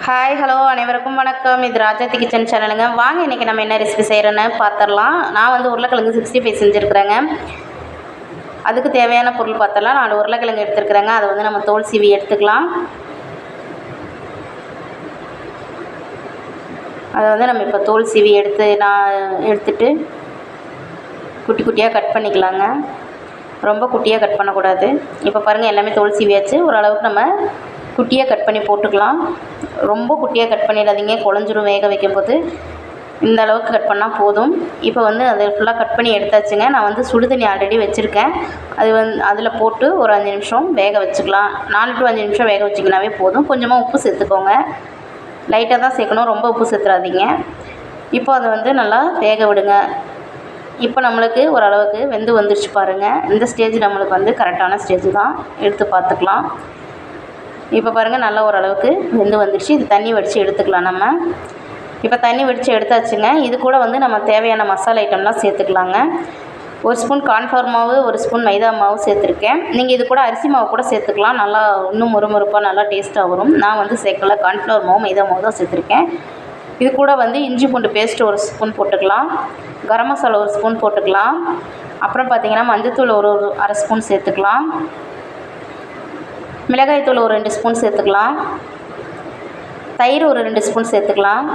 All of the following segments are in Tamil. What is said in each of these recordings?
ஹாய் ஹலோ அனைவருக்கும் வணக்கம். இது ராஜாத்தி கிச்சன் சேனலுங்க. வாங்க இன்றைக்கி நம்ம என்ன ரெசிபி செய்கிறோன்னு பார்த்துடலாம். நான் வந்து உருளைக்கிழங்கு 65 செஞ்சுருக்குறேங்க. அதுக்கு தேவையான பொருள் பார்த்துடலாம். 4 உருளைக்கிழங்கு எடுத்துருக்குறேங்க. அதை வந்து நம்ம தோல் சீவி எடுத்துக்கலாம். அதை வந்து நம்ம இப்போ தோல் சீவி எடுத்துட்டு குட்டி குட்டியாக கட் பண்ணிக்கலாங்க. ரொம்ப குட்டியாக கட் பண்ணக்கூடாது. இப்போ பாருங்கள், எல்லாமே தோல் சீவியாச்சு. ஓரளவுக்கு நம்ம குட்டியாக கட் பண்ணி போட்டுக்கலாம். ரொம்ப குட்டியாக கட் பண்ணிடாதீங்க, குழஞ்சிரும் வேக வைக்கும்போது. இந்த அளவுக்கு கட் பண்ணால் போதும். இப்போ வந்து அதை ஃபுல்லாக கட் பண்ணி எடுத்தாச்சுங்க. நான் வந்து சுடுதண்ணி ஆல்ரெடி வச்சுருக்கேன். அதில் போட்டு ஒரு 5 நிமிஷம் வேக வச்சுக்கலாம். 4 to 5 நிமிஷம் வேக வச்சிங்கனாவே போதும். கொஞ்சமாக உப்பு சேர்த்துக்கோங்க. லைட்டாக தான் சேர்க்கணும், ரொம்ப உப்பு சேர்த்துறாதீங்க. இப்போ அதை வந்து நல்லா வேக விடுங்க. இப்போ நம்மளுக்கு ஓரளவுக்கு வெந்து வந்துருச்சு பாருங்கள். இந்த ஸ்டேஜ் நம்மளுக்கு வந்து கரெக்டான ஸ்டேஜ் தான். எடுத்து பார்த்துக்கலாம். இப்போ பாருங்கள், நல்லா ஓரளவுக்கு வெந்து வந்துடுச்சு. இது தண்ணி வடித்து எடுத்துக்கலாம். நம்ம இப்போ தண்ணி வடித்து எடுத்தாச்சுங்க. இது கூட வந்து நம்ம தேவையான மசாலா ஐட்டம்லாம் சேர்த்துக்கலாங்க. 1 ஸ்பூன் கார்ன்ஃப்ளவர் மாவு, 1 ஸ்பூன் மைதா மாவு சேர்த்துருக்கேன். நீங்கள் இது கூட அரிசி மாவு கூட சேர்த்துக்கலாம். நல்லா இன்னும் முறுமுறுப்பாக நல்லா டேஸ்ட்டாக வரும். நான் வந்து சேர்க்கல, கார்ன்ஃப்ளவர் மாவு மைதா மாவு தான் சேர்த்துருக்கேன். இது கூட வந்து இஞ்சி பூண்டு பேஸ்ட்டு 1 ஸ்பூன் போட்டுக்கலாம். கரம் மசாலா 1 ஸ்பூன் போட்டுக்கலாம். அப்புறம் பார்த்திங்கன்னா மஞ்சத்தூள் ஒரு 1/2 ஸ்பூன் சேர்த்துக்கலாம். மிளகாய்த்தூள் ஒரு 2 ஸ்பூன் சேர்த்துக்கலாம். தயிர் ஒரு 2 ஸ்பூன் சேர்த்துக்கலாம்.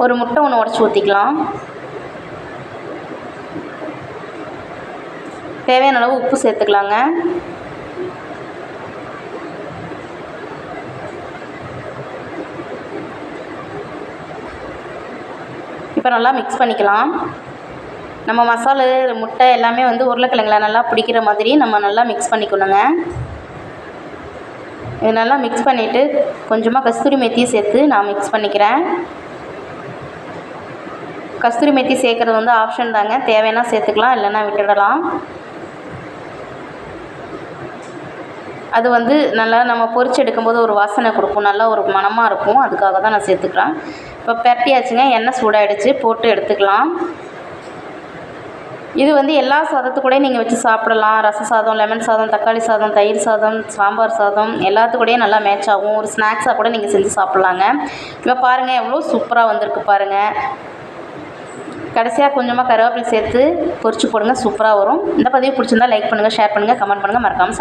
ஒரு முட்டை 1 உடச்சி ஊற்றிக்கலாம். தேவையான அளவு உப்பு சேர்த்துக்கலாங்க. இப்போ நல்லா மிக்ஸ் பண்ணிக்கலாம். நம்ம மசாலா முட்டை எல்லாமே வந்து உருளைக்கிழங்குல நல்லா பிடிக்கிற மாதிரி நம்ம நல்லா மிக்ஸ் பண்ணிக்கணுங்க. இது நல்லா மிக்ஸ் பண்ணிவிட்டு கொஞ்சமாக கஸ்தூரி மெத்தி சேர்த்து நான் மிக்ஸ் பண்ணிக்கிறேன். கஸ்தூரி மெத்தி சேர்க்குறது வந்து ஆப்ஷன் தாங்க. தேவைன்னா சேர்த்துக்கலாம், இல்லைன்னா விட்டுடலாம். அது வந்து நல்லா நம்ம பொரிச்சு எடுக்கும்போது ஒரு வாசனை கொடுக்கும், நல்லா ஒரு மணமாக இருக்கும். அதுக்காக தான் நான் சேர்த்துக்கிறேன். இப்போ பரட்டியாச்சுங்க. எண்ணெய் சூடாகிடுச்சு, போட்டு எடுத்துக்கலாம். இது வந்து எல்லா சாதத்துக்கூட நீங்கள் வச்சு சாப்பிடலாம். ரச சாதம், லெமன் சாதம், தக்காளி சாதம், தயிர் சாதம், சாம்பார் சாதம் எல்லாத்துக்கூடயும் நல்லா மேட்ச் ஆகும். ஒரு ஸ்நாக்ஸாக கூட நீங்கள் செஞ்சு சாப்பிட்லாங்க. இப்போ பாருங்கள், எவ்வளோ சூப்பராக வந்திருக்கு பாருங்கள். கடைசியாக கொஞ்சமாக கருவேப்பிலை சேர்த்து பொரிச்சு போடுங்க, சூப்பராக வரும். இந்த பதிவு பிடிச்சிருந்தா லைக் பண்ணுங்கள், ஷேர் பண்ணுங்கள், கமெண்ட் பண்ணுங்கள், மறக்காமல்